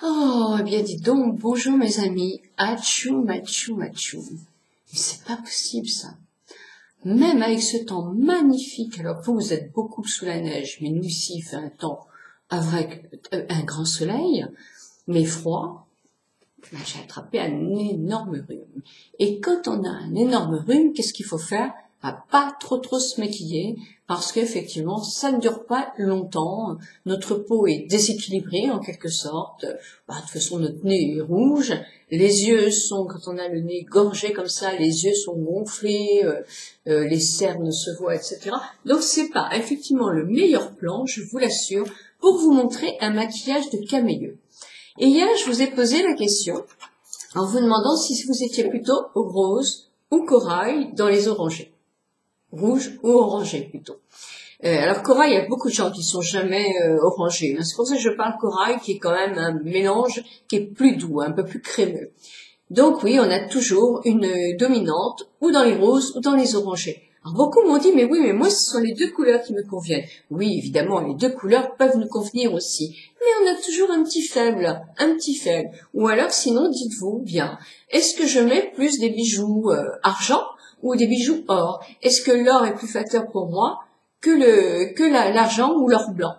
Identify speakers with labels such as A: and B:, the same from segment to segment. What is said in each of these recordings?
A: Oh, eh bien, dis donc, bonjour mes amis. Atchou, matchou, matchou. Mais c'est pas possible, ça. Même avec ce temps magnifique, alors vous êtes beaucoup sous la neige, mais nous ici, il fait un temps avec un grand soleil, mais froid. J'ai attrapé un énorme rhume. Et quand on a un énorme rhume, qu'est-ce qu'il faut faire? Pas trop se maquiller, parce qu'effectivement, ça ne dure pas longtemps. Notre peau est déséquilibrée en quelque sorte. De toute façon, notre nez est rouge. Les yeux sont, quand on a le nez gorgé comme ça, les yeux sont gonflés, les cernes se voient, etc. Donc c'est pas effectivement le meilleur plan, je vous l'assure, pour vous montrer un maquillage de camélieux. Et hier, je vous ai posé la question en vous demandant si vous étiez plutôt rose ou corail dans les orangés. Rouge ou orangé plutôt. Alors corail, il y a beaucoup de gens qui sont jamais orangés. C'est pour ça que je parle corail, qui est quand même un mélange qui est plus doux, un peu plus crémeux. Donc oui, on a toujours une dominante ou dans les roses ou dans les orangés. Alors beaucoup m'ont dit, mais oui, mais moi ce sont les deux couleurs qui me conviennent. Oui, évidemment, les deux couleurs peuvent nous convenir aussi. Mais on a toujours un petit faible. Ou alors sinon, dites-vous bien, est-ce que je mets plus des bijoux argent ou des bijoux or? Est-ce que l'or est plus flatteur pour moi que l'argent ou l'or blanc?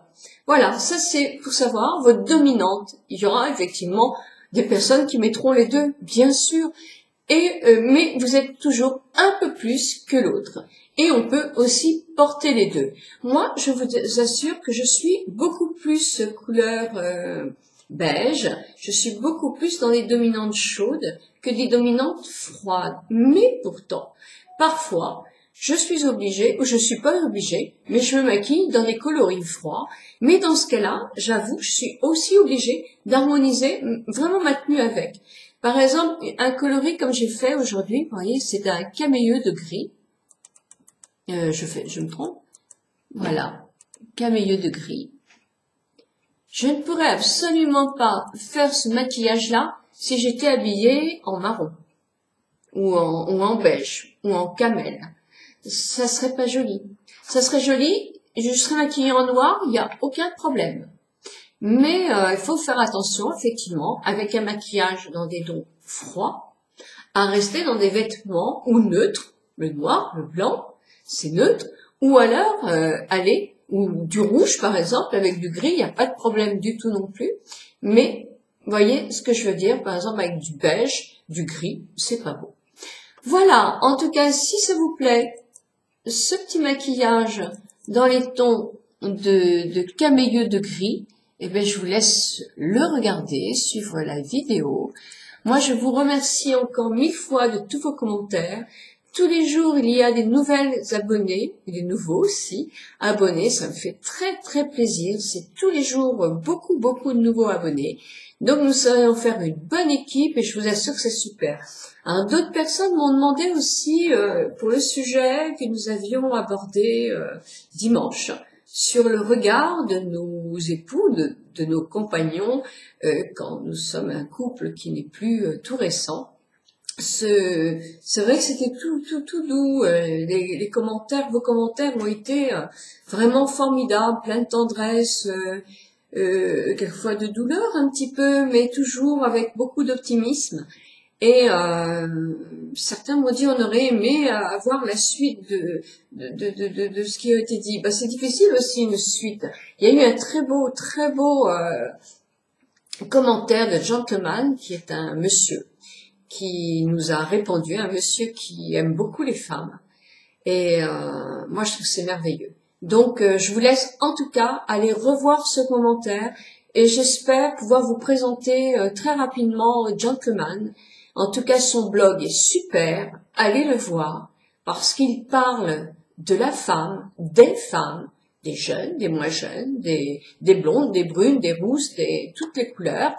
A: Voilà, ça c'est pour savoir votre dominante. Il y aura effectivement des personnes qui mettront les deux, bien sûr, mais vous êtes toujours un peu plus que l'autre. Et on peut aussi porter les deux. Moi, je vous assure que je suis beaucoup plus couleur beige. Je suis beaucoup plus dans les dominantes chaudes que des dominantes froides. Mais pourtant, parfois, je suis obligée, ou je suis pas obligée, mais je me maquille dans des coloris froids. Mais dans ce cas-là, j'avoue, je suis aussi obligée d'harmoniser vraiment ma tenue avec. Par exemple, un coloris comme j'ai fait aujourd'hui, vous voyez, c'est un camélieux de gris. Je me trompe. Voilà, camélieux de gris. Je ne pourrais absolument pas faire ce maquillage-là si j'étais habillée en marron, ou en beige, ou en camel. Ça serait pas joli. Ça serait joli, je serais maquillée en noir, il n'y a aucun problème. Mais il faut faire attention, effectivement, avec un maquillage dans des tons froids, à rester dans des vêtements ou neutres, le noir, le blanc, c'est neutre, ou alors ou du rouge par exemple, avec du gris, il n'y a pas de problème du tout non plus. Mais, vous voyez ce que je veux dire, par exemple avec du beige, du gris, c'est pas beau. Voilà, en tout cas, si ça vous plaît, ce petit maquillage dans les tons de camélieux de gris, eh bien, je vous laisse le regarder, suivre la vidéo. Moi, je vous remercie encore 1000 fois de tous vos commentaires. Tous les jours, il y a des nouvelles abonnés, et des nouveaux aussi, abonnés. Ça me fait très plaisir. C'est tous les jours beaucoup de nouveaux abonnés. Donc, nous allons faire une bonne équipe et je vous assure que c'est super. Alors, d'autres personnes m'ont demandé aussi, pour le sujet que nous avions abordé dimanche, sur le regard de nos époux, de nos compagnons, quand nous sommes un couple qui n'est plus tout récent. C'est vrai que c'était tout doux. Les commentaires, vos commentaires ont été vraiment formidables, plein de tendresse, quelquefois de douleur un petit peu, mais toujours avec beaucoup d'optimisme. Et certains m'ont dit on aurait aimé avoir la suite de ce qui a été dit. C'est difficile aussi une suite. Il y a eu un très beau commentaire de Gentleman, qui est un monsieur qui nous a répondu, un monsieur qui aime beaucoup les femmes. Et moi je trouve que c'est merveilleux. Donc je vous laisse en tout cas aller revoir ce commentaire et j'espère pouvoir vous présenter très rapidement Gentleman. En tout cas, son blog est super, allez le voir, parce qu'il parle de la femme, des jeunes, des moins jeunes, des blondes, des brunes, des rousses, toutes les couleurs,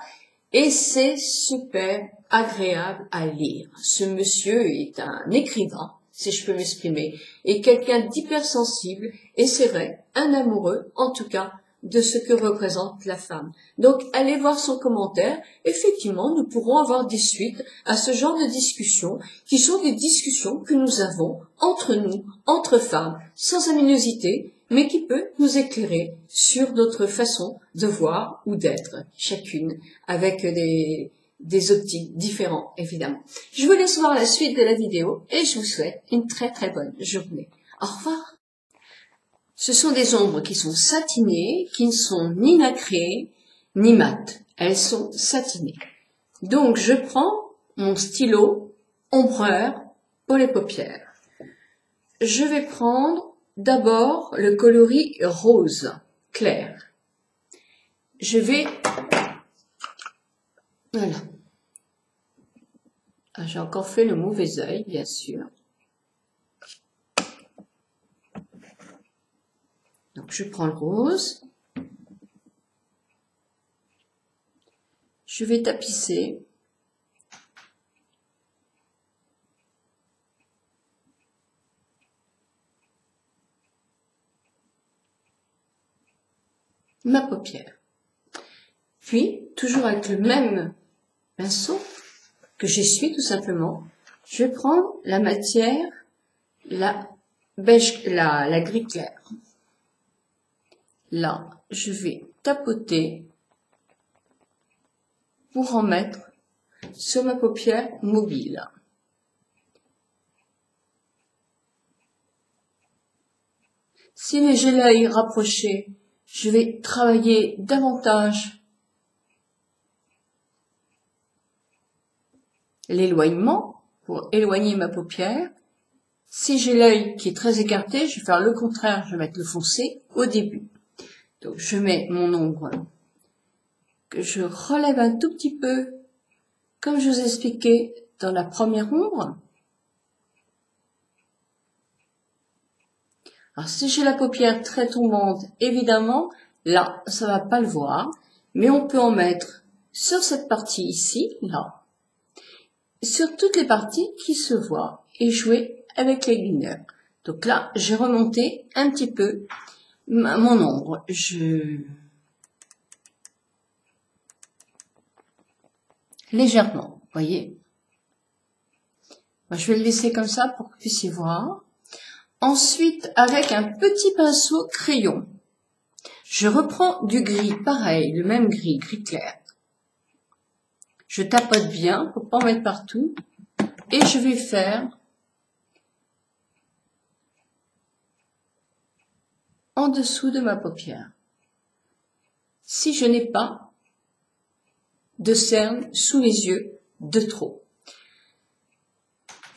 A: et c'est super agréable à lire. Ce monsieur est un écrivain, si je peux m'exprimer, et quelqu'un d'hypersensible, et c'est vrai, un amoureux, en tout cas, de ce que représente la femme. Donc, allez voir son commentaire. Effectivement, nous pourrons avoir des suites à ce genre de discussions, qui sont des discussions que nous avons entre nous, entre femmes, sans animosité, mais qui peut nous éclairer sur d'autres façons de voir ou d'être, chacune, avec des optiques différents, évidemment. Je vous laisse voir la suite de la vidéo et je vous souhaite une très très bonne journée. Au revoir. Ce sont des ombres qui sont satinées, qui ne sont ni nacrées, ni mates. Elles sont satinées. Donc, je prends mon stylo ombreur pour les paupières. Je vais prendre d'abord le coloris rose clair. Je vais... Voilà. Ah, j'ai encore fait le mauvais œil, bien sûr. Donc, je prends le rose. Je vais tapisser. Ma paupière. Puis, toujours avec le même pinceau que j'essuie tout simplement, je vais prendre la matière, la beige, la gris clair. Là, je vais tapoter pour en mettre sur ma paupière mobile. Si j'ai l'œil rapproché, je vais travailler davantage l'éloignement pour éloigner ma paupière. Si j'ai l'œil qui est très écarté, je vais faire le contraire, je vais mettre le foncé au début. Donc je mets mon ombre que je relève un tout petit peu, comme je vous ai expliqué dans la première ombre. Alors si j'ai la paupière très tombante, évidemment, là, ça va pas le voir, mais on peut en mettre sur cette partie ici, là, sur toutes les parties qui se voient et jouer avec les lumineurs. Donc là, j'ai remonté un petit peu mon ombre. Légèrement, voyez. Moi, je vais le laisser comme ça pour que vous puissiez voir. Ensuite, avec un petit pinceau crayon, je reprends du gris, pareil, le même gris, gris clair. Je tapote bien pour pas en mettre partout et je vais faire en dessous de ma paupière. Si je n'ai pas de cerne sous les yeux de trop.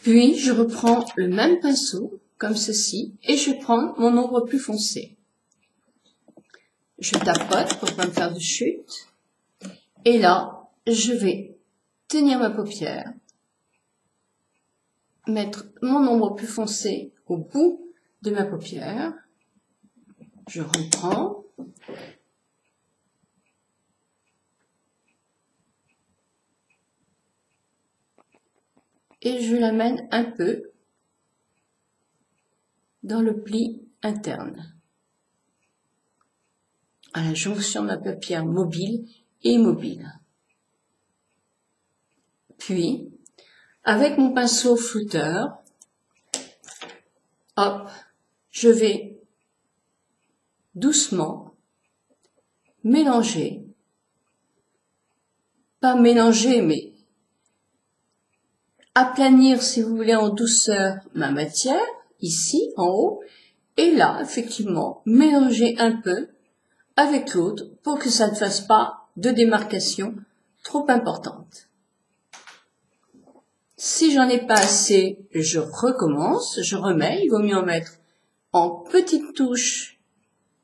A: Puis, je reprends le même pinceau, comme ceci, et je prends mon ombre plus foncé. Je tapote pour pas me faire de chute. Et là, je vais tenir ma paupière, mettre mon ombre plus foncé au bout de ma paupière. Je reprends. Et je l'amène un peu dans le pli interne, à la jonction de ma paupière mobile et immobile. Puis, avec mon pinceau flouteur, hop, je vais doucement mélanger, pas mélanger, mais aplanir, si vous voulez, en douceur ma matière, ici, en haut, et là, effectivement, mélanger un peu avec l'autre pour que ça ne fasse pas de démarcation trop importante. Si j'en ai pas assez, je recommence, je remets, il vaut mieux en mettre en petites touches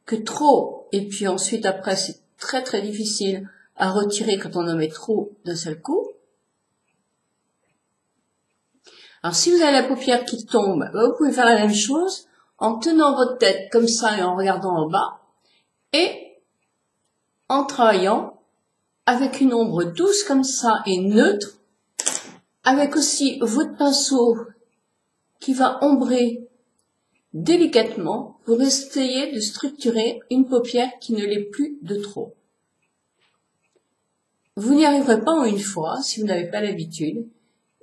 A: que trop, et puis ensuite après c'est très très difficile à retirer quand on en met trop d'un seul coup. Alors si vous avez la paupière qui tombe, vous pouvez faire la même chose en tenant votre tête comme ça et en regardant en bas, et en travaillant avec une ombre douce comme ça et neutre, avec aussi votre pinceau qui va ombrer délicatement pour essayer de structurer une paupière qui ne l'est plus de trop. Vous n'y arriverez pas en une fois si vous n'avez pas l'habitude,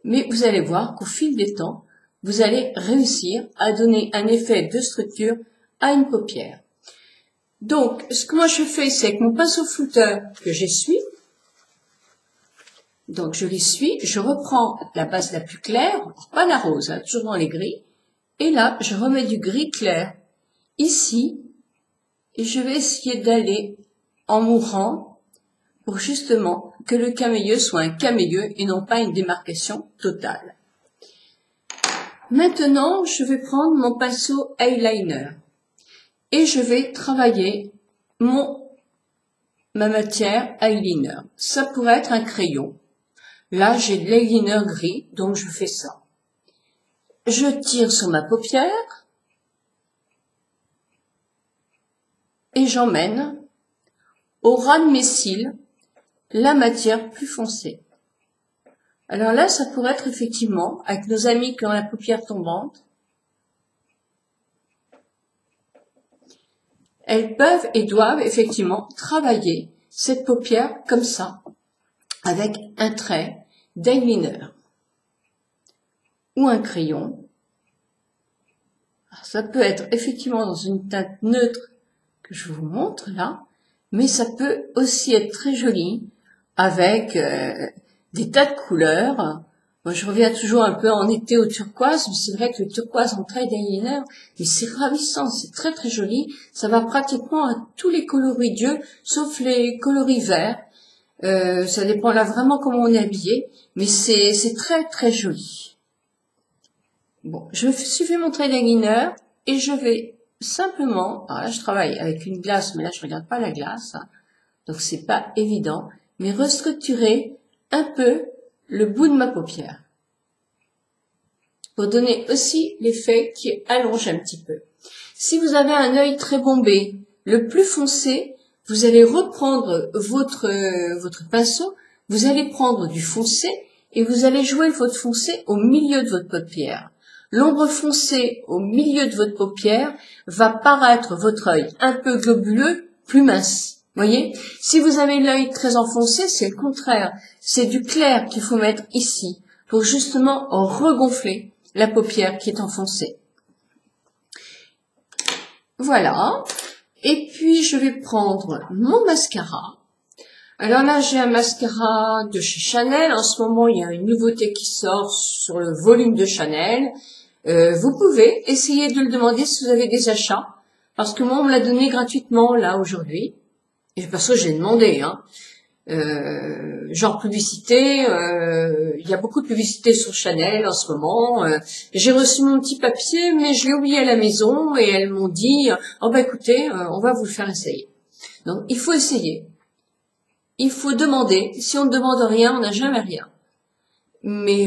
A: mais vous allez voir qu'au fil des temps, vous allez réussir à donner un effet de structure à une paupière. Donc, ce que moi je fais, c'est avec mon pinceau flouteur que j'essuie. Donc, je l'essuie, je reprends la base la plus claire, pas la rose, hein, toujours dans les gris. Et là, je remets du gris clair ici. Et je vais essayer d'aller en mourant pour justement que le camélieu soit un camélieu et non pas une démarcation totale. Maintenant, je vais prendre mon pinceau eyeliner et je vais travailler ma matière eyeliner. Ça pourrait être un crayon. Là, j'ai de l'eyeliner gris, donc je fais ça. Je tire sur ma paupière et j'emmène au ras de mes cils la matière plus foncée. Alors là, ça pourrait être effectivement, avec nos amis qui ont la paupière tombante, elles peuvent et doivent effectivement travailler cette paupière comme ça, avec un trait d'eyeliner ou un crayon. Alors, ça peut être effectivement dans une teinte neutre que je vous montre là, mais ça peut aussi être très joli avec des tas de couleurs. Moi, je reviens toujours un peu en été au turquoise, mais c'est vrai que le turquoise en trait d'eyeliner, mais c'est ravissant, c'est très très joli. Ça va pratiquement à tous les coloris d'yeux, sauf les coloris verts. Ça dépend là vraiment comment on est habillé, mais c'est très très joli. Bon, je suivais mon trait d'eyeliner et je vais simplement, alors là je travaille avec une glace, mais là je regarde pas la glace, hein, donc c'est pas évident, mais restructurer un peu le bout de ma paupière pour donner aussi l'effet qui allonge un petit peu. Si vous avez un œil très bombé, le plus foncé, vous allez reprendre votre pinceau, vous allez prendre du foncé et vous allez jouer votre foncé au milieu de votre paupière. L'ombre foncée au milieu de votre paupière va paraître votre œil un peu globuleux, plus mince. Voyez, si vous avez l'œil très enfoncé, c'est le contraire. C'est du clair qu'il faut mettre ici pour justement regonfler la paupière qui est enfoncée. Voilà. Et puis, je vais prendre mon mascara. Alors là, j'ai un mascara de chez Chanel. En ce moment, il y a une nouveauté qui sort sur le volume de Chanel. Vous pouvez essayer de le demander si vous avez des achats. Parce que moi, on me l'a donné gratuitement, là, aujourd'hui. Et parce que j'ai demandé, hein. Genre publicité, il y a beaucoup de publicité sur Chanel en ce moment. J'ai reçu mon petit papier, mais je l'ai oublié à la maison et elles m'ont dit oh bah écoutez, on va vous le faire essayer. Donc il faut essayer, il faut demander. Si on ne demande rien, on n'a jamais rien. Mais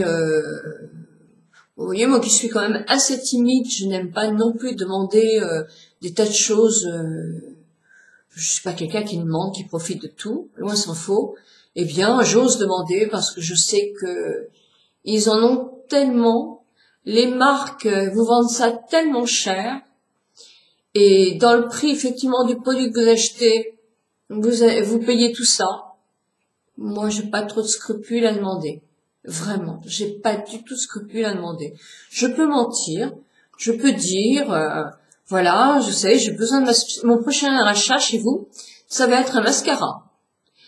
A: vous voyez, moi qui suis quand même assez timide, je n'aime pas non plus demander des tas de choses. Je suis pas quelqu'un qui demande, qui profite de tout, loin s'en faut. Eh bien, j'ose demander parce que je sais que ils en ont tellement, les marques vous vendent ça tellement cher, et dans le prix effectivement du produit que vous achetez, vous payez tout ça. Moi, j'ai pas trop de scrupules à demander. Vraiment, j'ai pas du tout de scrupules à demander. Je peux mentir, je peux dire, voilà, je sais, j'ai besoin de mon prochain achat chez vous, ça va être un mascara.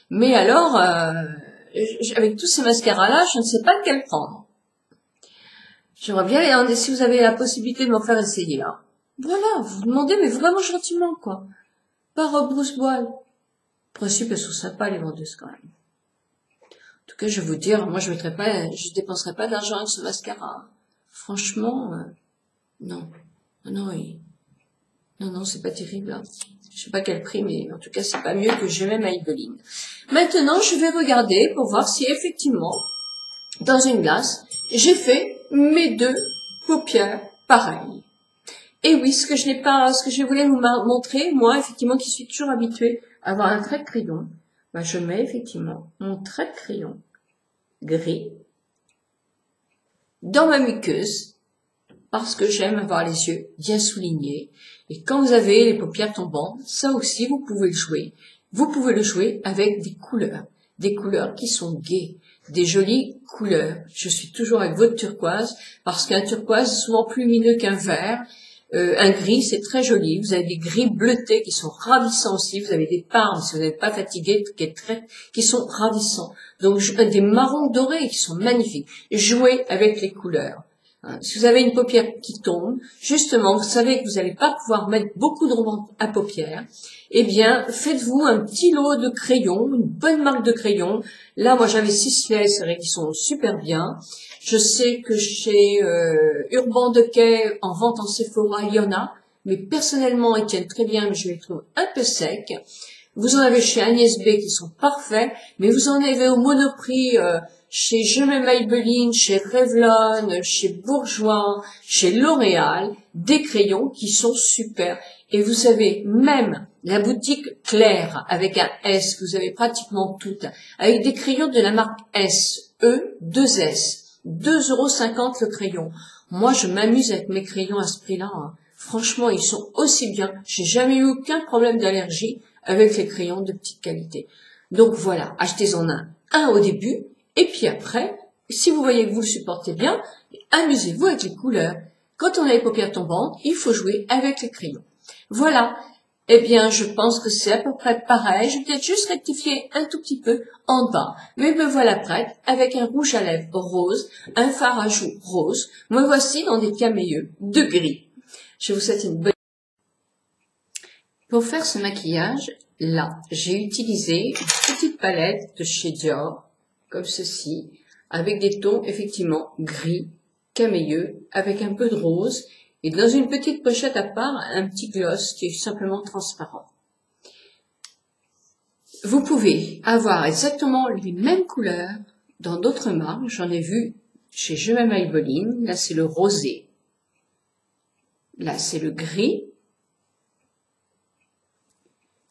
A: Mais alors, avec tous ces mascaras-là, je ne sais pas lequel prendre. J'aimerais bien les demander si vous avez la possibilité de m'en faire essayer là. Voilà, vous demandez, mais vraiment gentiment, quoi. Pas rebrousse-poil. En principe, elles sont sympas, les vendeuses, quand même. En tout cas, je vais vous dire, moi, je dépenserai pas d'argent avec ce mascara. Franchement, non. Non, non, c'est pas terrible, hein. Je sais pas quel prix, mais en tout cas, c'est pas mieux que jamais Maybelline. Maintenant, je vais regarder pour voir si effectivement, dans une glace, j'ai fait mes deux paupières pareilles. Et oui, ce que je voulais vous montrer, moi, effectivement, qui suis toujours habituée à avoir un trait de crayon, ben, je mets effectivement mon trait de crayon gris dans ma muqueuse, parce que j'aime avoir les yeux bien soulignés. Et quand vous avez les paupières tombantes, ça aussi, vous pouvez le jouer. Vous pouvez le jouer avec des couleurs qui sont gaies, des jolies couleurs. Je suis toujours avec votre turquoise, parce qu'un turquoise est souvent plus lumineux qu'un vert. Un gris, c'est très joli. Vous avez des gris bleutés qui sont ravissants aussi. Vous avez des parmes, si vous n'êtes pas fatigué, qui sont ravissants. Donc, des marrons dorés qui sont magnifiques. Jouez avec les couleurs. Si vous avez une paupière qui tombe, justement, vous savez que vous n'allez pas pouvoir mettre beaucoup de rouge à paupières, eh bien, faites-vous un petit lot de crayons, une bonne marque de crayons. Là, moi, j'avais Sisley, c'est vrai qu'ils sont super bien. Je sais que chez Urban Decay, en vente en Sephora, il y en a, mais personnellement, ils tiennent très bien, mais je les trouve un peu secs. Vous en avez chez Agnès B qui sont parfaits, mais vous en avez au Monoprix, chez Je m'aime Maybelline, chez Revlon, chez Bourjois, chez L'Oréal, des crayons qui sont super. Et vous savez, même la boutique Claire, avec un S, que vous avez pratiquement toutes, avec des crayons de la marque S, E, 2S, 2,50 € le crayon. Moi, je m'amuse avec mes crayons à ce prix-là. Franchement, ils sont aussi bien. J'ai jamais eu aucun problème d'allergie avec les crayons de petite qualité. Donc voilà, achetez-en un au début, et puis après, si vous voyez que vous le supportez bien, amusez-vous avec les couleurs. Quand on a les paupières tombantes, il faut jouer avec les crayons. Voilà. Eh bien, je pense que c'est à peu près pareil. Je vais peut-être juste rectifier un tout petit peu en bas. Mais me voilà prête avec un rouge à lèvres rose, un fard à joues rose. Me voici dans des camélieux de gris. Je vous souhaite une bonne... Pour faire ce maquillage, là, j'ai utilisé une petite palette de chez Dior, comme ceci, avec des tons effectivement gris, camélieux, avec un peu de rose, et dans une petite pochette à part, un petit gloss qui est simplement transparent. Vous pouvez avoir exactement les mêmes couleurs dans d'autres marques. J'en ai vu chez Je m'aime Maybelline. Là, c'est le rosé. Là, c'est le gris.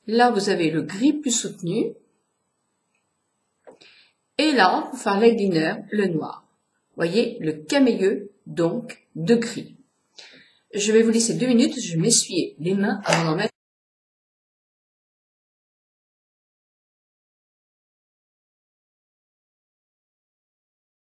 A: Là, vous avez le gris plus soutenu. Et là, pour faire l'eyeliner, le noir. Voyez, le camélieux, donc, de gris. Je vais vous laisser 2 minutes, je vais m'essuyer les mains avant d'en mettre.